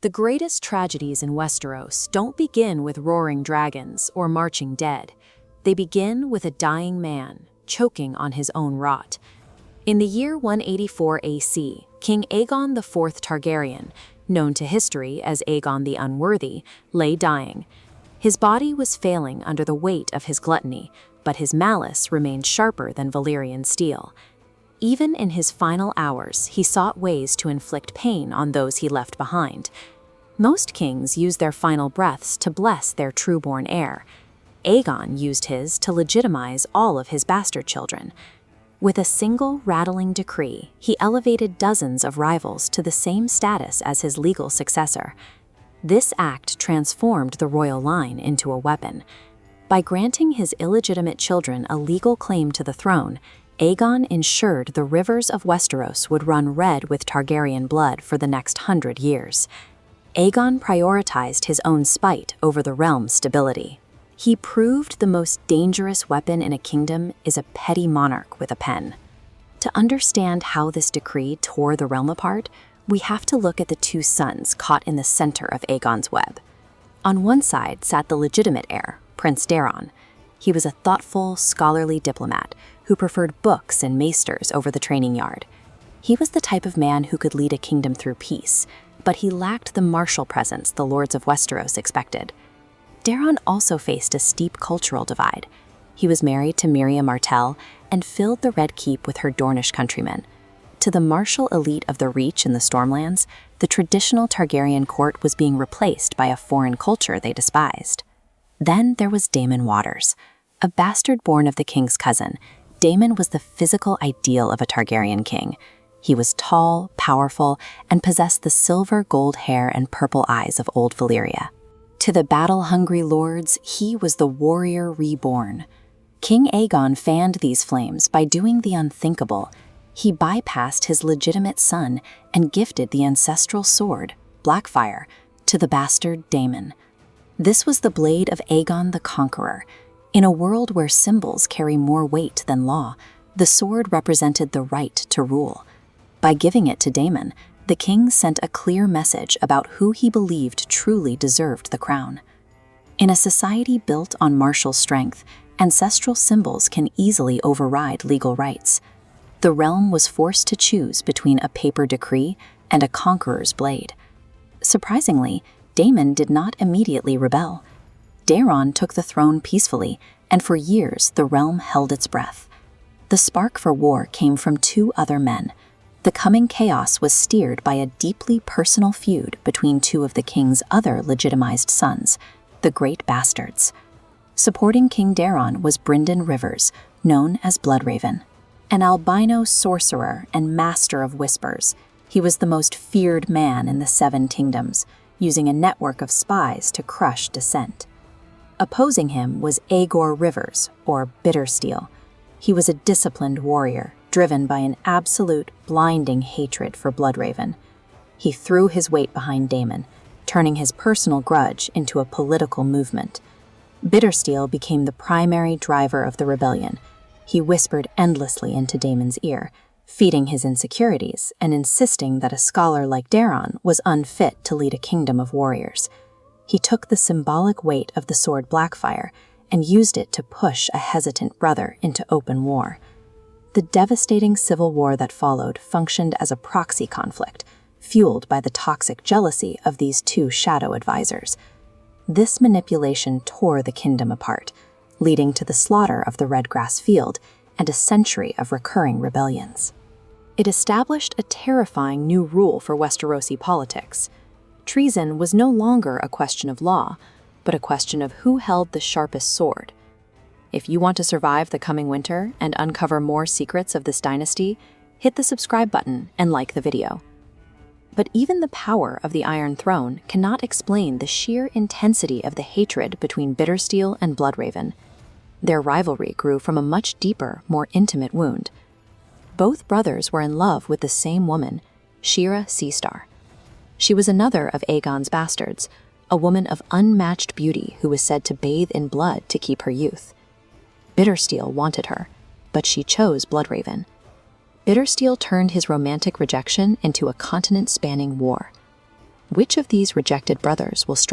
The greatest tragedies in Westeros don't begin with roaring dragons or marching dead. They begin with a dying man, choking on his own rot. In the year 184 AC, King Aegon IV Targaryen, known to history as Aegon the Unworthy, lay dying. His body was failing under the weight of his gluttony, but his malice remained sharper than Valyrian steel. Even in his final hours, he sought ways to inflict pain on those he left behind. Most kings use their final breaths to bless their trueborn heir. Aegon used his to legitimize all of his bastard children. With a single rattling decree, he elevated dozens of rivals to the same status as his legal successor. This act transformed the royal line into a weapon. By granting his illegitimate children a legal claim to the throne, Aegon ensured the rivers of Westeros would run red with Targaryen blood for the next 100 years. Aegon prioritized his own spite over the realm's stability. He proved the most dangerous weapon in a kingdom is a petty monarch with a pen. To understand how this decree tore the realm apart, we have to look at the two sons caught in the center of Aegon's web. On one side sat the legitimate heir, Prince Daeron. He was a thoughtful, scholarly diplomat who preferred books and maesters over the training yard. He was the type of man who could lead a kingdom through peace, but he lacked the martial presence the lords of Westeros expected. Daeron also faced a steep cultural divide. He was married to Miriam Martell and filled the Red Keep with her Dornish countrymen. To the martial elite of the Reach in the Stormlands, the traditional Targaryen court was being replaced by a foreign culture they despised. Then there was Daemon Waters. A bastard born of the king's cousin, Daemon was the physical ideal of a Targaryen king. He was tall, powerful, and possessed the silver-gold hair and purple eyes of old Valyria. To the battle-hungry lords, he was the warrior reborn. King Aegon fanned these flames by doing the unthinkable. He bypassed his legitimate son and gifted the ancestral sword, Blackfyre, to the bastard Daemon. This was the blade of Aegon the Conqueror. In a world where symbols carry more weight than law, the sword represented the right to rule. By giving it to Daemon, the king sent a clear message about who he believed truly deserved the crown. In a society built on martial strength, ancestral symbols can easily override legal rights. The realm was forced to choose between a paper decree and a conqueror's blade. Surprisingly, Daemon did not immediately rebel. Daeron took the throne peacefully, and for years the realm held its breath. The spark for war came from two other men. The coming chaos was steered by a deeply personal feud between two of the king's other legitimized sons, the Great Bastards. Supporting King Daeron was Brynden Rivers, known as Bloodraven. An albino sorcerer and master of whispers, he was the most feared man in the Seven Kingdoms, using a network of spies to crush dissent. Opposing him was Aegor Rivers, or Bittersteel. He was a disciplined warrior, driven by an absolute, blinding hatred for Bloodraven. He threw his weight behind Daemon, turning his personal grudge into a political movement. Bittersteel became the primary driver of the rebellion. He whispered endlessly into Daemon's ear, feeding his insecurities and insisting that a scholar like Daeron was unfit to lead a kingdom of warriors. He took the symbolic weight of the sword Blackfyre and used it to push a hesitant brother into open war. The devastating civil war that followed functioned as a proxy conflict, fueled by the toxic jealousy of these two shadow advisors. This manipulation tore the kingdom apart, leading to the slaughter of the Redgrass Field and a century of recurring rebellions. It established a terrifying new rule for Westerosi politics. Treason was no longer a question of law, but a question of who held the sharpest sword. If you want to survive the coming winter and uncover more secrets of this dynasty, hit the subscribe button and like the video. But even the power of the Iron Throne cannot explain the sheer intensity of the hatred between Bittersteel and Bloodraven. Their rivalry grew from a much deeper, more intimate wound. Both brothers were in love with the same woman, Shira Seastar. She was another of Aegon's bastards, a woman of unmatched beauty who was said to bathe in blood to keep her youth. Bittersteel wanted her, but she chose Bloodraven. Bittersteel turned his romantic rejection into a continent-spanning war. Which of these rejected brothers will strike?